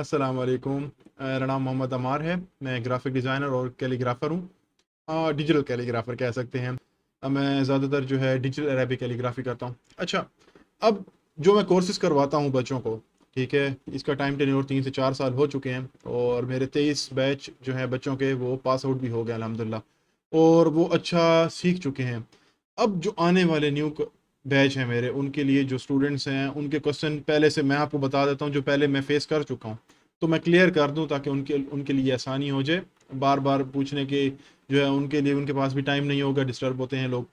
अस्सलाम वालेकुम। मेरा नाम मोहम्मद अमार है। मैं ग्राफिक डिज़ाइनर और कैलीग्राफ़र हूँ। डिजिटल कैलीग्राफ़र कह सकते हैं। मैं ज़्यादातर जो है डिजिटल अरेबिक कैलीग्राफ़ी करता हूँ। अच्छा, अब जो मैं कोर्सेज़ करवाता हूँ बच्चों को, ठीक है, इसका टाइम टेन्योर 3 से 4 साल हो चुके हैं और मेरे 23 बैच जो हैं बच्चों के वो पास आउट भी हो गए अल्हम्दुलिल्लाह, और वो अच्छा सीख चुके हैं। अब जो आने वाले न्यू बैच हैं मेरे, उनके लिए जो स्टूडेंट्स हैं उनके क्वेश्चन पहले से मैं आपको बता देता हूँ जो पहले मैं फेस कर चुका हूँ, तो मैं क्लियर कर दूँ ताकि उनके उनके लिए आसानी हो जाए। बार बार पूछने के जो है उनके लिए, उनके पास भी टाइम नहीं होगा, डिस्टर्ब होते हैं लोग।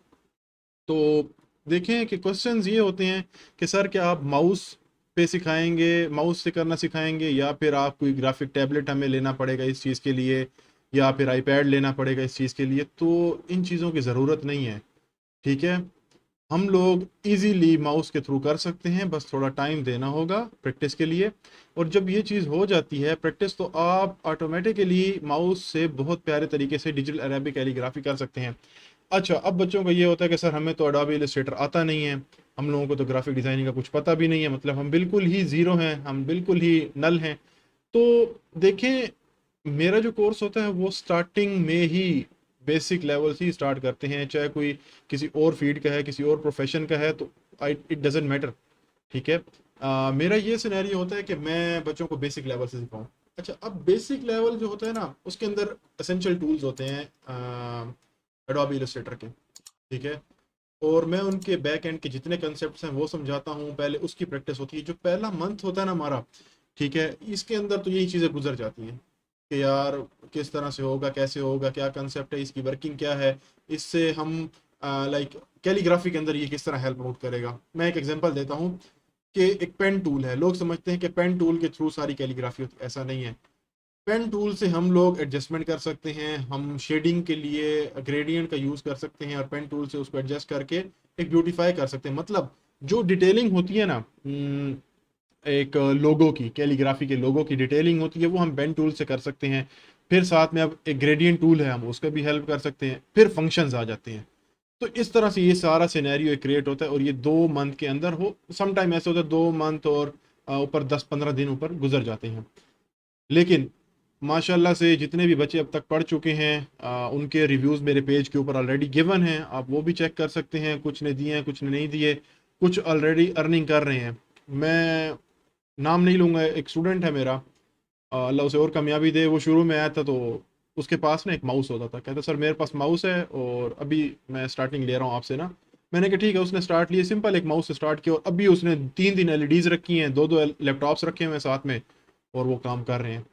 तो देखें कि क्वेश्चंस ये होते हैं कि सर क्या आप माउस पे सिखाएंगे, माउस से करना सिखाएंगे, या फिर आप कोई ग्राफिक टैबलेट हमें लेना पड़ेगा इस चीज़ के लिए, या फिर आईपैड लेना पड़ेगा इस चीज़ के लिए। तो इन चीज़ों की ज़रूरत नहीं है, ठीक है। हम लोग इजीली माउस के थ्रू कर सकते हैं, बस थोड़ा टाइम देना होगा प्रैक्टिस के लिए। और जब ये चीज़ हो जाती है प्रैक्टिस, तो आप ऑटोमेटिकली माउस से बहुत प्यारे तरीके से डिजिटल अरेबिक कैलीग्राफी कर सकते हैं। अच्छा, अब बच्चों को ये होता है कि सर हमें तो अडोबी इलस्ट्रेटर आता नहीं है, हम लोगों को तो ग्राफिक डिज़ाइनिंग का कुछ पता भी नहीं है, मतलब हम बिल्कुल ही ज़ीरो हैं, हम बिल्कुल ही नल हैं। तो देखें, मेरा जो कोर्स होता है वो स्टार्टिंग में ही बेसिक लेवल से ही स्टार्ट करते हैं, चाहे कोई किसी और फील्ड का है, किसी और प्रोफेशन का है, तो आई इट डजेंट मैटर, ठीक है। मेरा ये सिनेरियो होता है कि मैं बच्चों को बेसिक लेवल से सिखाऊं। अच्छा, अब बेसिक लेवल जो होता है ना, उसके अंदर एसेंशियल टूल्स होते हैं एडोबी इलस्ट्रेटर के, ठीक है। और मैं उनके बैक एंड के जितने कंसेप्ट्स हैं वो समझाता हूँ, पहले उसकी प्रैक्टिस होती है। जो पहला मंथ होता है ना हमारा, ठीक है, इसके अंदर तो यही चीज़ें गुजर जाती हैं कि यार किस तरह से होगा, कैसे होगा, क्या कंसेप्ट है, इसकी वर्किंग क्या है, इससे हम लाइक कैलीग्राफी के अंदर ये किस तरह हेल्प आउट करेगा। मैं एक एग्जांपल देता हूँ कि एक पेन टूल है, लोग समझते हैं कि पेन टूल के थ्रू सारी कैलीग्राफी होती है, ऐसा नहीं है। पेन टूल से हम लोग एडजस्टमेंट कर सकते हैं, हम शेडिंग के लिए ग्रेडियंट का यूज़ कर सकते हैं और पेन टूल से उसको एडजस्ट करके एक ब्यूटीफाई कर सकते हैं। मतलब जो डिटेलिंग होती है ना, एक लोगो की, कैलीग्राफी के लोगो की डिटेलिंग होती है, वो हम पेन टूल से कर सकते हैं। फिर साथ में अब एक ग्रेडियंट टूल है, हम उसका भी हेल्प कर सकते हैं, फिर फंक्शंस आ जाते हैं। तो इस तरह से ये सारा सिनेरियो क्रिएट होता है, और ये 2 मंथ के अंदर हो, सम टाइम ऐसे होता है 2 मंथ और ऊपर 10-15 दिन ऊपर गुजर जाते हैं। लेकिन माशाल्लाह से जितने भी बच्चे अब तक पढ़ चुके हैं, उनके रिव्यूज़ मेरे पेज के ऊपर ऑलरेडी गिवन हैं, आप वो भी चेक कर सकते हैं। कुछ ने दिए हैं, कुछ ने नहीं दिए, कुछ ऑलरेडी अर्निंग कर रहे हैं। मैं नाम नहीं लूँगा, एक स्टूडेंट है मेरा, अल्लाह उसे और कामयाबी दे। वो शुरू में आया था तो उसके पास ना एक माउस होता था, कहता सर मेरे पास माउस है और अभी मैं स्टार्टिंग ले रहा हूँ आपसे ना। मैंने कहा ठीक है, उसने स्टार्ट लिए, सिंपल एक माउस से स्टार्ट किया, और अभी उसने 3 3 एलईडीज़ रखी हैं, 2 2 लैपटॉप्स रखे हुए हैं साथ में, और वो काम कर रहे हैं।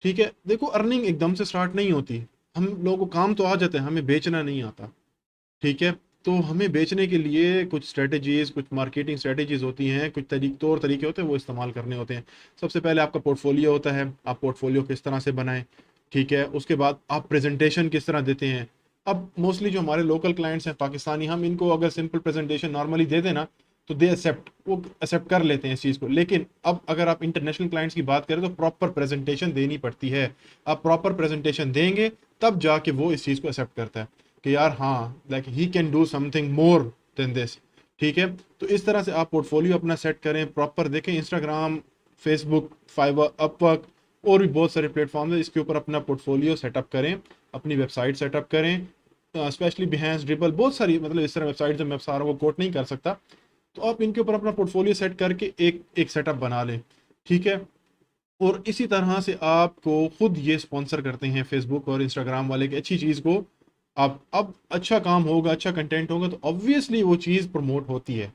ठीक है, देखो अर्निंग एकदम से स्टार्ट नहीं होती। हम लोगों को काम तो आ जाते हैं, हमें बेचना नहीं आता, ठीक है। तो हमें बेचने के लिए कुछ स्ट्रेटजीज, कुछ मार्केटिंग स्ट्रेटजीज होती हैं, कुछ तौर तरीके होते हैं, वो इस्तेमाल करने होते हैं। सबसे पहले आपका पोर्टफोलियो होता है, आप पोर्टफोलियो किस तरह से बनाएं, ठीक है। उसके बाद आप प्रेजेंटेशन किस तरह देते हैं। अब मोस्टली जो हमारे लोकल क्लाइंट्स हैं पाकिस्तानी, हम इनको अगर सिंपल प्रेजेंटेशन नॉर्मली दे देना तो दे एक्सेप्ट, वो एक्सेप्ट कर लेते हैं इस चीज़ को। लेकिन अब अगर आप इंटरनेशनल क्लाइंट्स की बात करें तो प्रॉपर प्रेजेंटेशन देनी पड़ती है। आप प्रॉपर प्रेजेंटेशन देंगे तब जाके वो इस चीज़ को एक्सेप्ट करता है कि यार हाँ, like he can do something more than this, ठीक है। तो इस तरह से आप पोर्टफोलियो अपना सेट करें, प्रॉपर देखें इंस्टाग्राम, फेसबुक, फाइवर, अपवर्क, और भी बहुत सारे प्लेटफॉर्म है, इसके ऊपर अपना पोर्टफोलियो सेटअप करें, अपनी वेबसाइट सेटअप करें। स्पेशली बिहेंस, ड्रिबल, बहुत सारी मतलब इस तरह वेबसाइट जो मैं सारा वो कोट नहीं कर सकता। तो आप इनके ऊपर अपना पोर्टफोलियो सेट करके एक एक सेटअप बना लें, ठीक है। और इसी तरह से आपको खुद ये स्पॉन्सर करते हैं फेसबुक और इंस्टाग्राम वाले की अच्छी चीज़ को। आप अब अच्छा काम होगा, अच्छा कंटेंट होगा, तो ऑब्वियसली वो चीज़ प्रमोट होती है।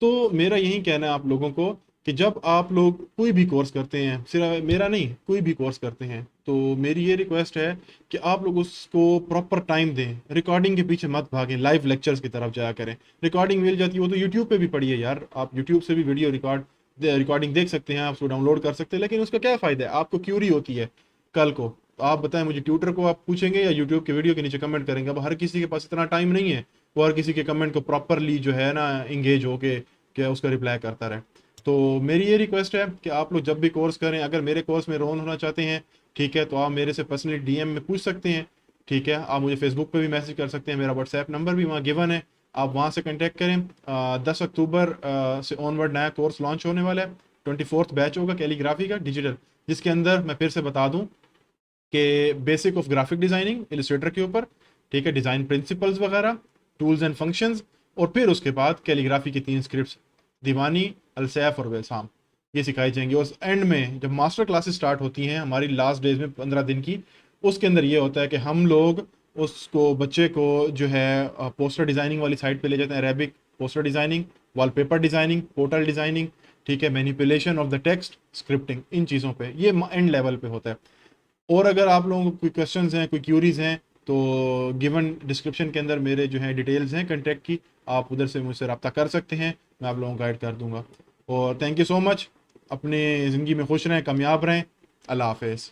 तो मेरा यही कहना है आप लोगों को कि जब आप लोग कोई भी कोर्स करते हैं, सिर्फ मेरा नहीं, कोई भी कोर्स करते हैं, तो मेरी ये रिक्वेस्ट है कि आप लोग उसको प्रॉपर टाइम दें। रिकॉर्डिंग के पीछे मत भागें, लाइव लेक्चर्स की तरफ जाया करें। रिकॉर्डिंग मिल जाती है, वो तो यूट्यूब पे भी पड़ी है यार, आप यूट्यूब से भी वीडियो रिकॉर्डिंग देख सकते हैं, आप उसको डाउनलोड कर सकते हैं। लेकिन उसका क्या फ़ायदा है, आपको क्यूरी होती है कल को, तो आप बताएं मुझे, ट्यूटर को आप पूछेंगे या यूट्यूब के वीडियो के नीचे कमेंट करेंगे। अब हर किसी के पास इतना टाइम नहीं है, वो हर किसी के कमेंट को प्रॉपरली जो है ना इंगेज होके क्या उसका रिप्लाई करता रहे। तो मेरी ये रिक्वेस्ट है कि आप लोग जब भी कोर्स करें, अगर मेरे कोर्स में रोल होना चाहते हैं, ठीक है, तो आप मेरे से पर्सनली डीएम में पूछ सकते हैं, ठीक है। आप मुझे फेसबुक पे भी मैसेज कर सकते हैं, मेरा व्हाट्सएप नंबर भी वहाँ गिवन है, आप वहाँ से कांटेक्ट करें। 10 अक्टूबर से ऑनवर्ड नया कोर्स लॉन्च होने वाला है, 24th बैच होगा कैलीग्राफी का डिजिटल, जिसके अंदर मैं फिर से बता दूं कि basic of graphic designing Illustrator के ऊपर, ठीक है, डिज़ाइन प्रिंसिपल्स वगैरह, टूल्स एंड फंक्शंस, और फिर उसके बाद कैलीग्राफी की 3 स्क्रिप्ट्स, दीवानी, अलसैफ और वेसाम, ये सिखाई जाएंगी। और एंड में जब मास्टर क्लासेस स्टार्ट होती हैं हमारी लास्ट डेज में 15 दिन की, उसके अंदर ये होता है कि हम लोग उसको बच्चे को जो है पोस्टर डिज़ाइनिंग वाली साइड पे ले जाते हैं, Arabic poster designing, wallpaper designing, portal designing, ठीक है, manipulation of the text, scripting, इन चीज़ों पे ये एंड लेवल पे होता है। और अगर आप लोगों को कोई क्वेश्चंस हैं, कोई क्यूरीज हैं, तो गिवन डिस्क्रिप्शन के अंदर मेरे जो है डिटेल्स हैं कॉन्टैक्ट की, आप उधर से मुझसे रब्ता कर सकते हैं, मैं आप लोगों को गाइड कर दूंगा। और थैंक यू सो मच, अपनी ज़िंदगी में खुश रहें, कामयाब रहें, अल्लाह हाफिज़।